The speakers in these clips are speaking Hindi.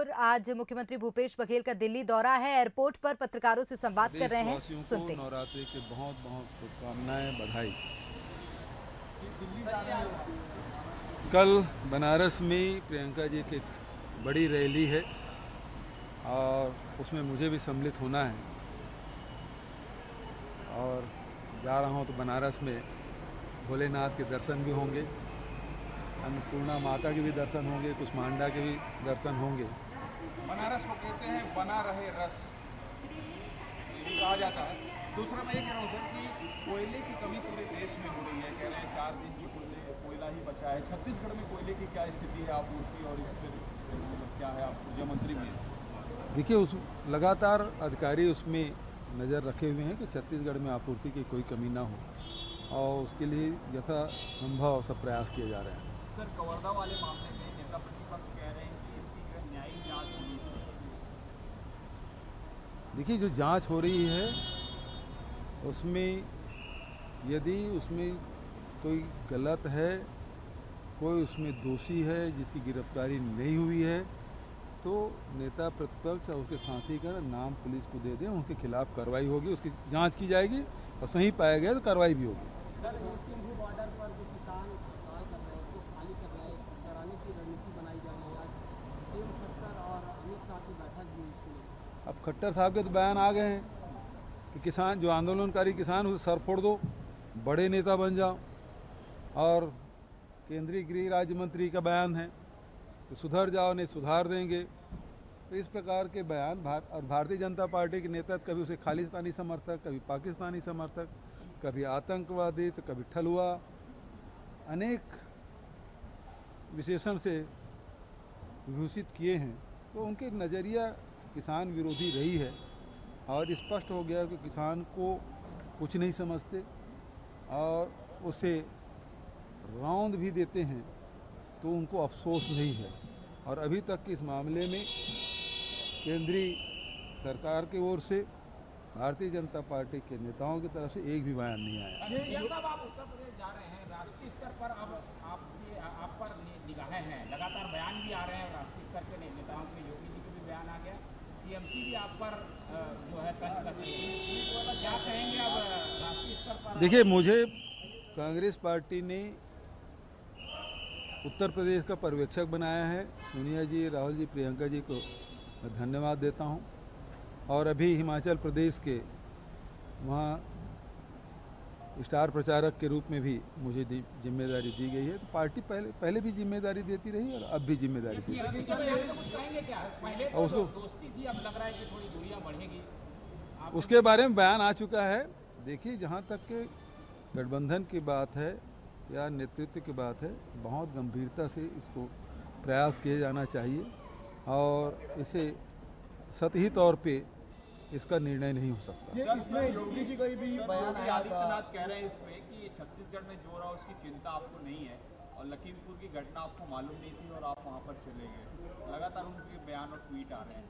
ओर आज मुख्यमंत्री भूपेश बघेल का दिल्ली दौरा है। एयरपोर्ट पर पत्रकारों से संवाद कर रहे हैं। सुनते हैं। नवरात्रि के बहुत बहुत शुभकामनाएं, बधाई। कल बनारस में प्रियंका जी की एक बड़ी रैली है और उसमें मुझे भी सम्मिलित होना है और जा रहा हूँ तो बनारस में भोलेनाथ के दर्शन भी होंगे, अन्नपूर्णा माता के भी दर्शन होंगे, कुष्मांडा के भी दर्शन होंगे। बनारस को कहते हैं बना रहे रस, ये भी कहा जाता है। दूसरा मैं ये कह रहा हूँ सर कि कोयले की कमी पूरे देश में हो रही है। कह रहे हैं 4 दिन की कोयला ही बचा है। छत्तीसगढ़ में कोयले की क्या स्थिति है, आपूर्ति और इस पर क्या है? आप ऊर्जा मंत्री भी हैं। देखिए, उस लगातार अधिकारी उसमें नज़र रखे हुए हैं कि छत्तीसगढ़ में आपूर्ति की कोई कमी ना हो और उसके लिए यथासंभव सब प्रयास किए जा रहे हैं। सर, कवर्धा वाले मामले में नेता प्रतिपक्ष कह रहे हैं कि इसकी न्यायिक जांच होनी चाहिए। देखिए, जो जांच हो रही है उसमें यदि उसमें कोई गलत है, कोई उसमें दोषी है जिसकी गिरफ्तारी नहीं हुई है, तो नेता प्रतिपक्ष और उसके साथी का नाम पुलिस को दे दें, उनके खिलाफ कार्रवाई होगी, उसकी जांच की जाएगी और सही पाया गया तो कार्रवाई भी होगी। सर, सिंघू बॉर्डर पर जो किसान मांग कर रहे हैं उसको खाली कर रहे हैं, कराने की रणनीति बनाई जा रही है। आज सीएम खट्टर और अमित शाह की बैठक भी उसको। अब खट्टर साहब के तो बयान आ गए हैं कि किसान, जो आंदोलनकारी किसान, उसे सर फोड़ दो, बड़े नेता बन जाओ। और केंद्रीय गृह राज्य मंत्री का बयान है कि सुधर जाओ, नहीं सुधार देंगे। तो इस प्रकार के बयान और भारतीय जनता पार्टी के नेता कभी उसे खालिस्तानी समर्थक, कभी पाकिस्तानी समर्थक, कभी आतंकवादी, तो कभी ठलुआ, अनेक विशेषण से विभूषित किए हैं। तो उनके नज़रिया किसान विरोधी रही है और स्पष्ट हो गया कि किसान को कुछ नहीं समझते और उसे रौंद भी देते हैं तो उनको अफसोस नहीं है। और अभी तक के इस मामले में केंद्रीय सरकार की ओर से, भारतीय जनता पार्टी के नेताओं की तरफ से एक भी बयान नहीं आया। साहब, आप उत्तर प्रदेश जा रहे हैं, राष्ट्रीय स्तर पर अब आप पर निगाहें हैं, लगातार बयान भी आ रहे हैं राष्ट्रीय स्तर के नेताओं के। योगी जी के भी बयान आ गया, टीएमसी भी आप पर जो है तंज कस रही है। क्या कहेंगे अब राष्ट्रीय स्तर पर? देखिए, मुझे कांग्रेस पार्टी ने उत्तर प्रदेश का पर्यवेक्षक बनाया है। सोनिया जी, राहुल जी, प्रियंका जी को मैं धन्यवाद देता हूं। और अभी हिमाचल प्रदेश के वहाँ स्टार प्रचारक के रूप में भी मुझे जिम्मेदारी दी गई है। तो पार्टी पहले भी जिम्मेदारी देती रही और अब भी जिम्मेदारी देती है। और उसको दोस्ती थी, अब लग रहा है कि थोड़ी दूरियां बढ़ेगी, उसके बारे में बयान आ चुका है। देखिए, जहाँ तक के गठबंधन की बात है या नेतृत्व की बात है, बहुत गंभीरता से इसको प्रयास किया जाना चाहिए और इसे सतही तौर पे इसका निर्णय नहीं हो सकता। इसमें योगी जी का भी बयान आया था। आदित्यनाथ कह रहे हैं इसमें कि छत्तीसगढ़ में जो रहा उसकी चिंता आपको नहीं है और लखीमपुर की घटना आपको मालूम नहीं थी और आप वहां पर चले गए। लगातार उनके बयान और ट्वीट आ रहे हैं।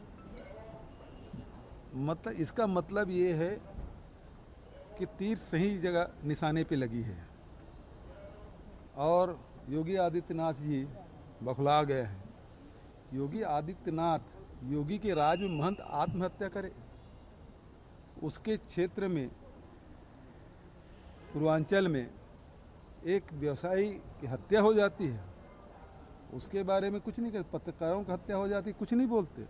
मतलब इसका मतलब ये है कि तीर सही जगह निशाने पे लगी है और योगी आदित्यनाथ जी बौखला गए हैं। योगी आदित्यनाथ, योगी के राज में महंत आत्महत्या करे, उसके क्षेत्र में पूर्वांचल में एक व्यवसायी की हत्या हो जाती है, उसके बारे में कुछ नहीं कहते। पत्रकारों की हत्या हो जाती है, कुछ नहीं बोलते।